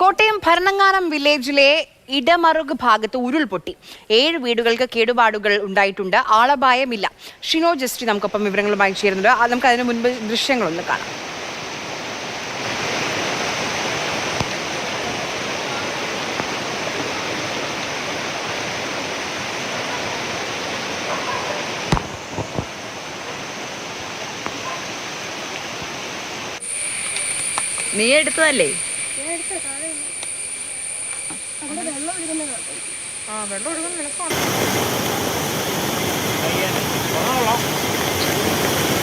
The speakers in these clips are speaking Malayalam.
കോട്ടയം ഭരണങ്ങാനം വില്ലേജിലെ ഇടമറുക് ഭാഗത്ത് ഉരുൾപൊട്ടി 7 വീടുകൾക്ക് കേടുപാടുകൾ ഉണ്ടായിട്ടുണ്ട്. ആളപായമില്ല. ഷിനോ ജസ്റ്റി നമുക്കൊപ്പം വിവരങ്ങളുമായി ചേരുന്നുണ്ട്. നമുക്ക് അതിനു മുൻപ് ദൃശ്യങ്ങളൊന്ന് കാണാം. നീ എടുത്തതല്ലേ?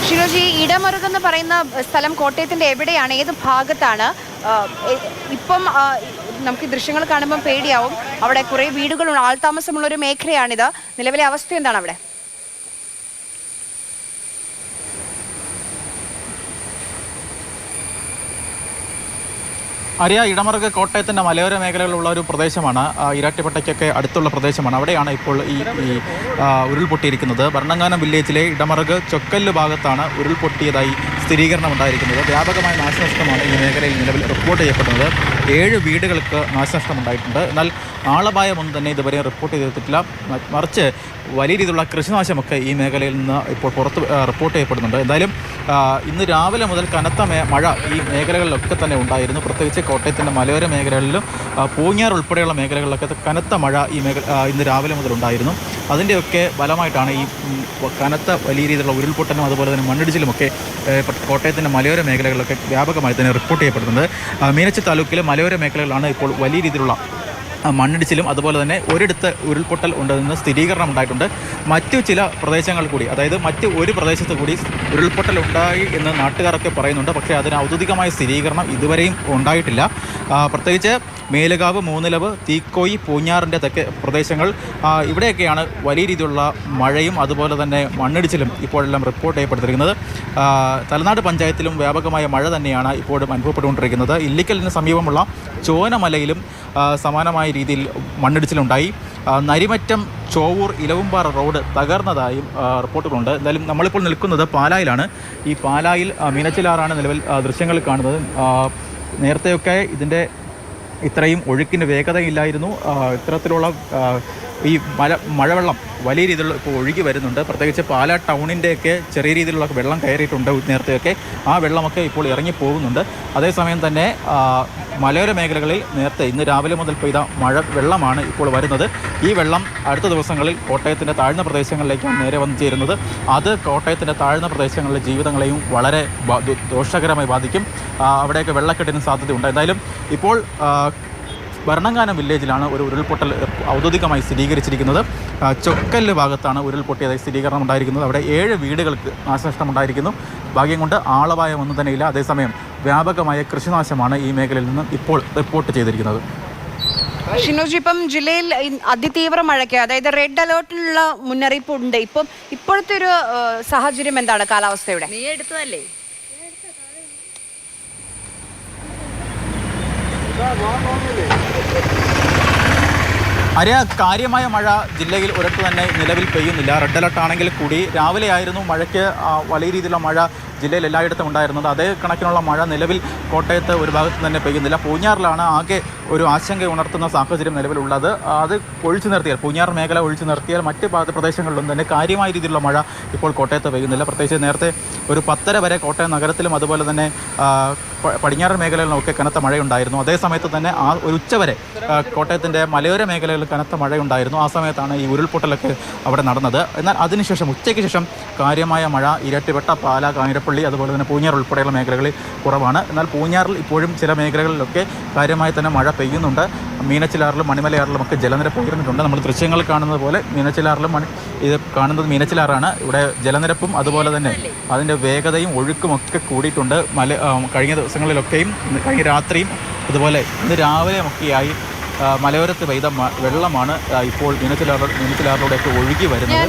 ഷിനോജി, ഇടമറുക് എന്ന് പറയുന്ന സ്ഥലം കോട്ടയത്തിന്റെ എവിടെയാണ്, ഏത് ഭാഗത്താണ്? ഇപ്പം നമുക്ക് ദൃശ്യങ്ങൾ കാണുമ്പോൾ പേടിയാവും. അവിടെ കുറെ വീടുകളുണ്ട്, ആൾതാമസമുള്ള ഒരു മേഖലയാണിത്. നിലവിലെ അവസ്ഥ എന്താണ് അവിടെ? ഇടമറുക് കോട്ടയത്തിൻ്റെ മലയോര മേഖലകളിലുള്ള ഒരു പ്രദേശമാണ്. ഇരാറ്റുപേട്ടയ്ക്കൊക്കെ അടുത്തുള്ള പ്രദേശമാണ്. അവിടെയാണ് ഇപ്പോൾ ഈ ഉരുൾപൊട്ടിയിരിക്കുന്നത്. ഭരണങ്ങാനം വില്ലേജിലെ ഇടമറുക് ചൊക്കല്ല് ഭാഗത്താണ് ഉരുൾപൊട്ടിയതായി സ്ഥിരീകരണം ഉണ്ടായിരിക്കുന്നത്. വ്യാപകമായ നാശനഷ്ടമാണ് ഈ മേഖലയിൽ നിലവിൽ റിപ്പോർട്ട് ചെയ്യപ്പെടുന്നത്. 7 വീടുകൾക്ക് നാശനഷ്ടമുണ്ടായിട്ടുണ്ട്. എന്നാൽ ആളപായമൊന്നും തന്നെ ഇതുവരെ റിപ്പോർട്ട് ചെയ്തിട്ടില്ല. മറിച്ച് വലിയ രീതിയിലുള്ള കൃഷിനാശമൊക്കെ ഈ മേഖലയിൽ നിന്ന് ഇപ്പോൾ റിപ്പോർട്ട് ചെയ്യപ്പെടുന്നുണ്ട്. എന്തായാലും ഇന്ന് രാവിലെ മുതൽ കനത്ത മഴ ഈ മേഖലകളിലൊക്കെ തന്നെ ഉണ്ടായിരുന്നു. പ്രത്യേകിച്ച് കോട്ടയത്തിൻ്റെ മലയോര മേഖലകളിലും പൂഞ്ഞാർ ഉൾപ്പെടെയുള്ള മേഖലകളിലൊക്കെ കനത്ത മഴ ഇന്ന് രാവിലെ മുതൽ ഉണ്ടായിരുന്നു. അതിൻ്റെയൊക്കെ ഫലമായിട്ടാണ് ഈ കനത്ത വലിയ രീതിയിലുള്ള ഉരുൾപൊട്ടലും അതുപോലെ തന്നെ മണ്ണിടിച്ചിലുമൊക്കെ കോട്ടയത്തിൻ്റെ മലയോര മേഖലകളിലൊക്കെ വ്യാപകമായി തന്നെ റിപ്പോർട്ട് ചെയ്യപ്പെടുന്നത്. മീനച്ചി താലൂക്കിലെ മലയോര മേഖലകളിലാണ് ഇപ്പോൾ വലിയ രീതിയിലുള്ള മണ്ണിടിച്ചിലും അതുപോലെ തന്നെ ഒരിടത്ത് ഉരുൾപൊട്ടൽ ഉണ്ടെന്ന് സ്ഥിരീകരണം ഉണ്ടായിട്ടുണ്ട്. മറ്റു ചില പ്രദേശങ്ങൾ കൂടി, അതായത് മറ്റ് ഒരു പ്രദേശത്ത് കൂടി ഉരുൾപൊട്ടൽ ഉണ്ടായി എന്ന് നാട്ടുകാരൊക്കെ പറയുന്നുണ്ട്. പക്ഷേ അതിന് ഔദ്യോഗികമായ സ്ഥിരീകരണം ഇതുവരെയും ഉണ്ടായിട്ടില്ല. പ്രത്യേകിച്ച് മേലുകാവ്, മൂന്നിലവ്, തീക്കോയി, പൂഞ്ഞാറിൻ്റെ തെക്ക് പ്രദേശങ്ങൾ, ഇവിടെയൊക്കെയാണ് വലിയ രീതിയിലുള്ള മഴയും അതുപോലെ തന്നെ മണ്ണിടിച്ചിലും ഇപ്പോഴെല്ലാം റിപ്പോർട്ട് ചെയ്യപ്പെട്ടിരിക്കുന്നത്. തലനാട് പഞ്ചായത്തിലും വ്യാപകമായ മഴ തന്നെയാണ് ഇപ്പോഴും അനുഭവപ്പെട്ടുകൊണ്ടിരിക്കുന്നത്. ഇല്ലിക്കലിന് സമീപമുള്ള ചോനമലയിലും സമാനമായ രീതിയിൽ മണ്ണിടിച്ചിലുണ്ടായി. നരിമറ്റം ചോവൂർ ഇലവുംപാറ റോഡ് തകർന്നതായും റിപ്പോർട്ടുകളുണ്ട്. എന്തായാലും നമ്മളിപ്പോൾ നിൽക്കുന്നത് പാലായിലാണ്. ഈ പാലായിൽ മീനച്ചിലാറാണ് നിലവിൽ ദൃശ്യങ്ങൾ കാണുന്നത്. നേരത്തെയൊക്കെ ഇതിൻ്റെ ഇത്രയും ഒഴുക്കിന് വേഗതയില്ലായിരുന്നു. ഇത്തരത്തിലുള്ള ഈ മഴവെള്ളം വലിയ രീതിയിലുള്ള ഇപ്പോൾ ഒഴുകി വരുന്നുണ്ട്. പ്രത്യേകിച്ച് പാലാ ടൗണിൻ്റെയൊക്കെ ചെറിയ രീതിയിലുള്ള വെള്ളം കയറിയിട്ടുണ്ട് നേരത്തെയൊക്കെ. ആ വെള്ളമൊക്കെ ഇപ്പോൾ ഇറങ്ങിപ്പോകുന്നുണ്ട്. അതേസമയം തന്നെ മലയോര മേഖലകളിൽ നേരത്തെ ഇന്ന് രാവിലെ മുതൽ പെയ്ത വെള്ളമാണ് ഇപ്പോൾ വരുന്നത്. ഈ വെള്ളം അടുത്ത ദിവസങ്ങളിൽ കോട്ടയത്തിൻ്റെ താഴ്ന്ന പ്രദേശങ്ങളിലേക്കാണ് നേരെ വന്നു ചേരുന്നത്. അത് കോട്ടയത്തിൻ്റെ താഴ്ന്ന പ്രദേശങ്ങളിലെ ജീവിതങ്ങളെയും വളരെ ദോഷകരമായി ബാധിക്കും. അവിടെയൊക്കെ വെള്ളക്കെട്ടിന് സാധ്യതയുണ്ട്. എന്തായാലും ഇപ്പോൾ ഭരണങ്ങാനം വില്ലേജിലാണ് ഒരു ഉരുൾപൊട്ടൽ ഔദ്യോഗികമായി സ്ഥിരീകരിച്ചിരിക്കുന്നത്. ചൊക്കല്ല് ഭാഗത്താണ് ഉരുൾപൊട്ടിയതായി സ്ഥിരീകരണം ഉണ്ടായിരിക്കുന്നത്. അവിടെ 7 വീടുകൾക്ക് നാശനഷ്ടമുണ്ടായിരിക്കുന്നു. ഭാഗ്യം കൊണ്ട് ആളപായമൊന്നും തന്നെയില്ല. അതേസമയം വ്യാപകമായ കൃഷിനാശമാണ് ഈ മേഖലയിൽ നിന്ന് ഇപ്പോൾ റിപ്പോർട്ട് ചെയ്തിരിക്കുന്നത്. ഷിനോജി, ഇപ്പം ജില്ലയിൽ അതിതീവ്ര മഴയ്ക്ക്, അതായത് റെഡ് അലേർട്ടിനുള്ള മുന്നറിയിപ്പ് ഉണ്ട്. ഇപ്പോഴത്തെ ഒരു സാഹചര്യം എന്താണ് കാലാവസ്ഥയുടെ? നീ എടുത്തതല്ലേ? കാര്യമായ മഴ ജില്ലയിൽ ഒരിടത്ത് തന്നെ നിലവിൽ പെയ്യുന്നില്ല. റെഡ് അലർട്ട് ആണെങ്കിൽ കൂടി രാവിലെ ആയിരുന്നു മഴയ്ക്ക് വലിയ രീതിയിലുള്ള മഴ ജില്ലയിൽ എല്ലായിടത്തും ഉണ്ടായിരുന്നത്. അതേ കണക്കിനുള്ള മഴ നിലവിൽ കോട്ടയത്ത് ഒരു ഭാഗത്ത് തന്നെ പെയ്യുന്നില്ല. പൂഞ്ഞാറിലാണ് ആകെ ഒരു ആശങ്ക ഉണർത്തുന്ന സാഹചര്യം നിലവിലുള്ളത്. അത് ഒഴിച്ചു നിർത്തിയാൽ, പൂഞ്ഞാർ മേഖല ഒഴിച്ചു നിർത്തിയാൽ മറ്റ് പ്രദേശങ്ങളിലും തന്നെ കാര്യമായ രീതിയിലുള്ള മഴ ഇപ്പോൾ കോട്ടയത്ത് പെയ്യുന്നില്ല. പ്രത്യേകിച്ച് നേരത്തെ ഒരു 10:30 വരെ കോട്ടയം നഗരത്തിലും അതുപോലെ തന്നെ പടിഞ്ഞാറൻ മേഖലകളിലൊക്കെ കനത്ത മഴയുണ്ടായിരുന്നു. അതേ സമയത്ത് തന്നെ ഒരു ഉച്ചവരെ കോട്ടയത്തിൻ്റെ മലയോര മേഖലകളിൽ കനത്ത മഴയുണ്ടായിരുന്നു. ആ സമയത്താണ് ഈ ഉരുൾപൊട്ടലൊക്കെ അവിടെ നടന്നത്. എന്നാൽ അതിനുശേഷം ഉച്ചയ്ക്ക് ശേഷം കാര്യമായ മഴ ഇരാറ്റുപേട്ട, പാലാ, കാഞ്ഞിരപ്പള്ളി അതുപോലെ തന്നെ പൂഞ്ഞാർ ഉൾപ്പെടെയുള്ള മേഖലകളിൽ കുറവാണ്. എന്നാൽ പൂഞ്ഞാറിൽ ഇപ്പോഴും ചില മേഖലകളിലൊക്കെ കാര്യമായി തന്നെ മഴ പെയ്യുന്നുണ്ട്. മീനച്ചിലാറിലും മണിമലയാറിലും ഒക്കെ ജലനിരപ്പ് ഉയർന്നിട്ടുണ്ട്. നമ്മൾ ദൃശ്യങ്ങൾ കാണുന്നത് പോലെ മീനച്ചിലാറിലും ഇത് കാണുന്നത് മീനച്ചിലാറാണ്. ഇവിടെ ജലനിരപ്പും അതുപോലെ തന്നെ അതിൻ്റെ വേഗതയും ഒഴുക്കും ഒക്കെ കൂടിയിട്ടുണ്ട്. കഴിഞ്ഞ ദിവസങ്ങളിലൊക്കെയും കഴിഞ്ഞ രാത്രിയും അതുപോലെ ഇന്ന് രാവിലെയുമൊക്കെയായി മലയോരത്ത് പെയ്ത വെള്ളമാണ് ഇപ്പോൾ മീനച്ചിലാറിലൂടെയൊക്കെ ഒഴുകി വരുന്നത്.